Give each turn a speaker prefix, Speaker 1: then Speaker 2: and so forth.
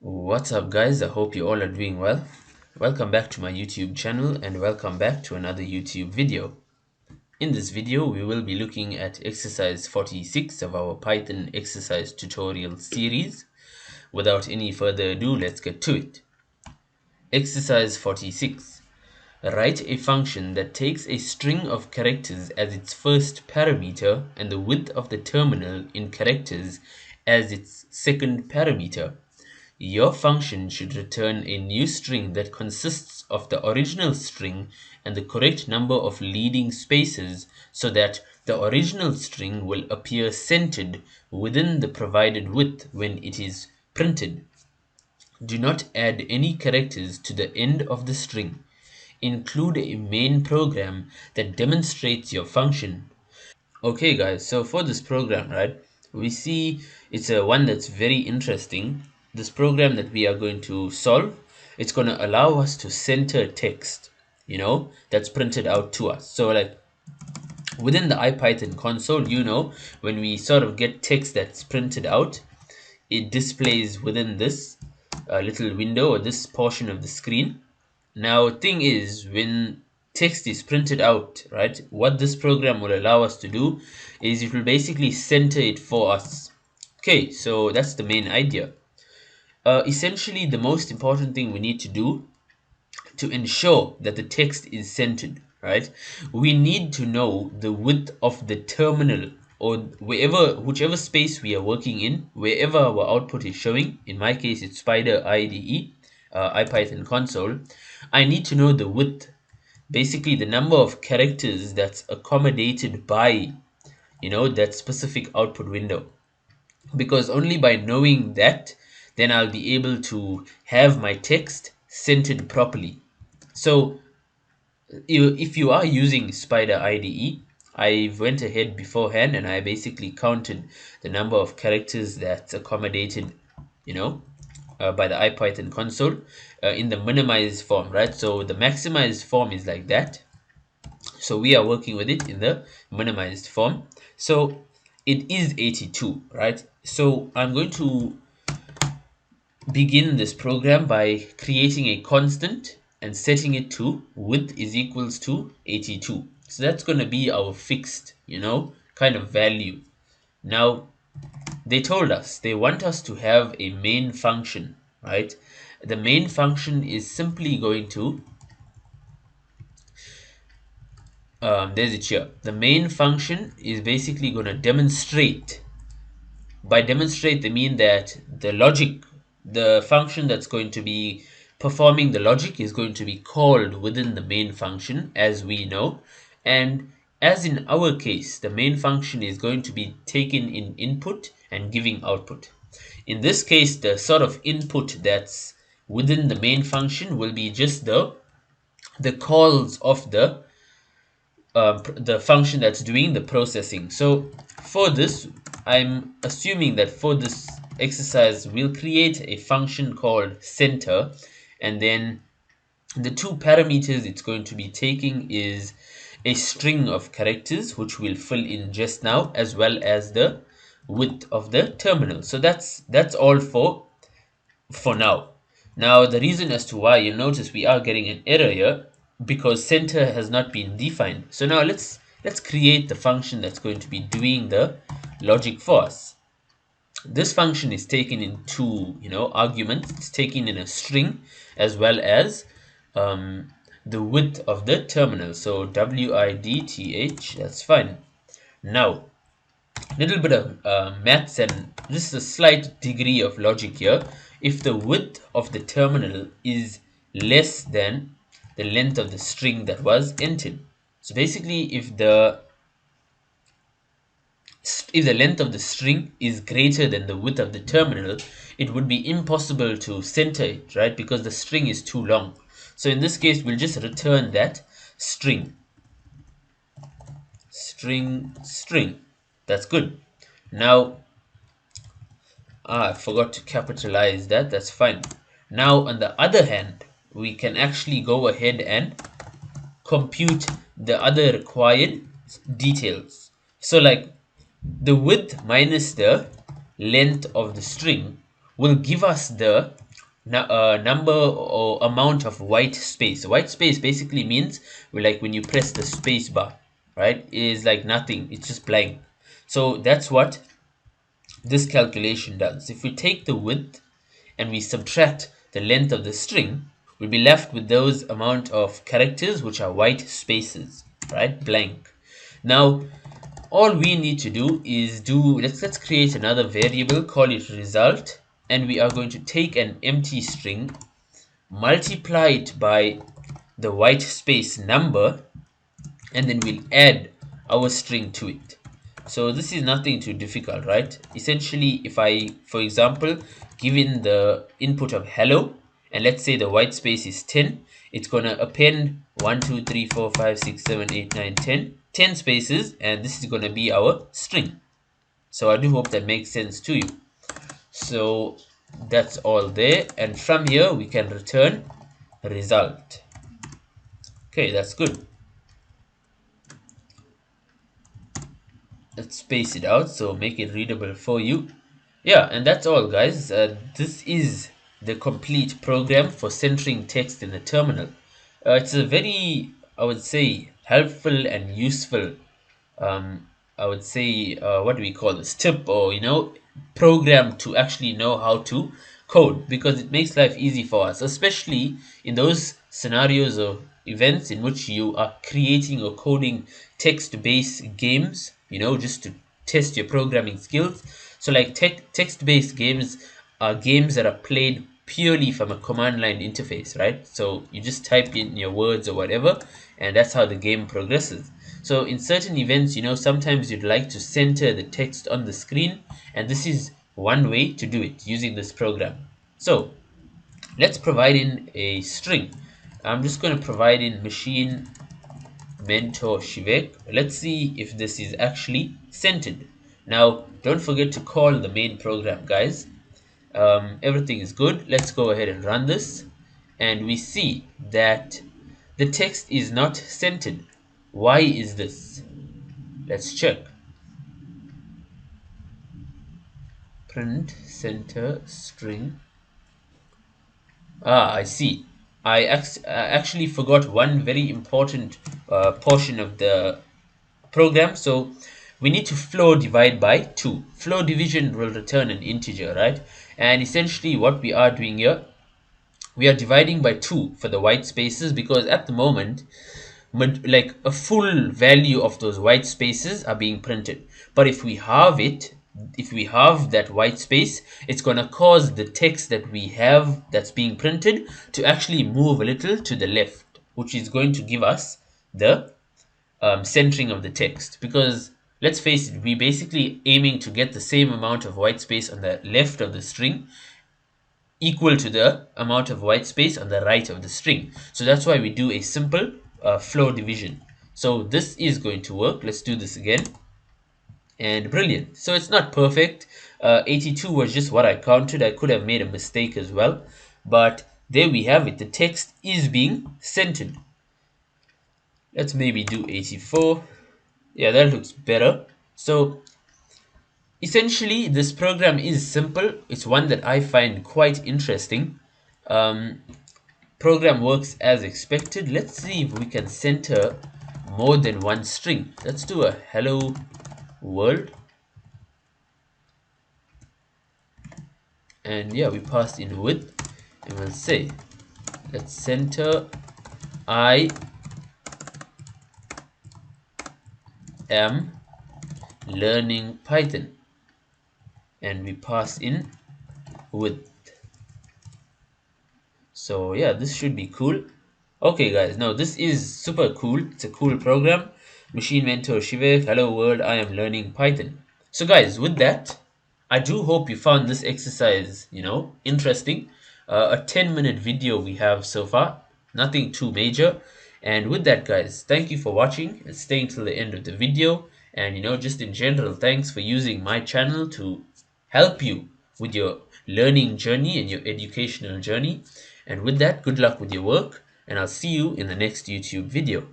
Speaker 1: What's up, guys? I hope you all are doing well. Welcome back to my YouTube channel and welcome back to another YouTube video. In this video, we will be looking at exercise 46 of our Python exercise tutorial series. Without any further ado, let's get to it. Exercise 46. Write a function that takes a string of characters as its first parameter and the width of the terminal in characters as its second parameter. Your function should return a new string that consists of the original string and the correct number of leading spaces so that the original string will appear centered within the provided width when it is printed. Do not add any characters to the end of the string. Include a main program that demonstrates your function. Okay guys, so for this program, right, we see it's a one that's very interesting. This program that we are going to solve, it's going to allow us to center text, that's printed out to us. So like within the IPython console, when we sort of get text that's printed out, it displays within this little window or this portion of the screen. Now, thing is, when text is printed out, right, what this program will allow us to do is it will basically center it for us. Okay, so that's the main idea. Essentially, the most important thing we need to do to ensure that the text is centered, right, we need to know the width of the terminal or whichever space we are working in, wherever our output is showing. In my case, it's Spider IDE, IPython console. I need to know the width, basically the number of characters that's accommodated by, that specific output window. Because only by knowing that, then I'll be able to have my text centered properly. So if you are using Spider IDE, I went ahead beforehand and I basically counted the number of characters that's accommodated, by the IPython console in the minimized form, right? So the maximized form is like that. So we are working with it in the minimized form. So it is 82, right? So I'm going to begin this program by creating a constant and setting it to width is equals to 82. So that's going to be our fixed, kind of value. Now, they told us they want us to have a main function, right? The main function is simply going to, there's it here. The main function is basically going to demonstrate. By demonstrate, they mean that the logic, the function that's going to be performing the logic is going to be called within the main function, as we know. And as in our case, the main function is going to be taken in input and giving output. In this case, the sort of input that's within the main function will be just the calls of the function that's doing the processing. So for this, I'm assuming that for this exercise, we'll create a function called center, and then the two parameters it's going to be taking is a string of characters, which we'll fill in just now, as well as the width of the terminal. So that's all for now. Now, the reason as to why you notice we are getting an error here, because center has not been defined. So now let's create the function that's going to be doing the logic for us. This function is taken in two, arguments. It's taken in a string as well as the width of the terminal. So width, that's fine. Now, little bit of maths and just a slight degree of logic here. If the width of the terminal is less than the length of the string that was entered, so basically if the length of the string is greater than the width of the terminal, it would be impossible to center it, right? Because the string is too long. So in this case, we'll just return that string. String. That's good. Now, I forgot to capitalize that. That's fine. Now, on the other hand, we can actually go ahead and compute the other required details. So like the width minus the length of the string will give us the number or amount of white space. White space basically means like when you press the space bar, right? It is like nothing, it's just blank. So that's what this calculation does. If we take the width and we subtract the length of the string, we'll be left with those amount of characters which are white spaces, right? Blank. Now, all we need to do is let's create another variable, call it result, and we are going to take an empty string, multiply it by the white space number, and then we'll add our string to it. So this is nothing too difficult, right? Essentially, if I, for example, give in the input of hello, and let's say the white space is 10, it's gonna append 1, 2, 3, 4, 5, 6, 7, 8, 9, 10, 10 spaces, and this is gonna be our string. So I do hope that makes sense to you. So that's all there, and from here we can return a result. Okay, that's good. Let's space it out so make it readable for you. Yeah, and that's all, guys. This is the complete program for centering text in the terminal. It's a very, I would say, helpful and useful, um, I would say, what do we call this, tip, or program to actually know how to code, because it makes life easy for us, especially in those scenarios or events in which you are creating or coding text-based games, just to test your programming skills. So like text-based games are games that are played purely from a command line interface, right? So you just type in your words or whatever, and that's how the game progresses. So in certain events, sometimes you'd like to center the text on the screen, and this is one way to do it using this program. So let's provide in a string. I'm just going to provide in machine mentor Shivek. Let's see if this is actually centered. Now, don't forget to call the main program, guys. Everything is good. Let's go ahead and run this, and we see that the text is not centered. Why is this? Let's check. Print center string. I see. I actually forgot one very important portion of the program. So we need to floor divide by 2. Floor division will return an integer, right? And essentially what we are doing here, we are dividing by 2 for the white spaces, because at the moment, like a full value of those white spaces are being printed. But if we halve it, if we halve that white space, it's going to cause the text that we have that's being printed to actually move a little to the left, which is going to give us the centering of the text. Because let's face it, we basically aiming to get the same amount of white space on the left of the string equal to the amount of white space on the right of the string. So that's why we do a simple floor division. So this is going to work. Let's do this again. And brilliant. So it's not perfect. 82 was just what I counted. I could have made a mistake as well. But there we have it. The text is being centered. Let's maybe do 84. Yeah, that looks better. So essentially, this program is simple. It's one that I find quite interesting. Program works as expected. Let's see if we can center more than one string. Let's do a hello world. And yeah, we passed in width, and we'll say let's center I am learning Python, and we pass in width. So yeah, this should be cool. Okay guys, now this is super cool. It's a cool program. Machine Mentor Shivek, hello world, I am learning Python. So guys, with that, I do hope you found this exercise, interesting. A 10-minute video we have so far, nothing too major. And with that, guys, thank you for watching and staying till the end of the video. And just in general, thanks for using my channel to help you with your learning journey and your educational journey. And with that, good luck with your work, and I'll see you in the next YouTube video.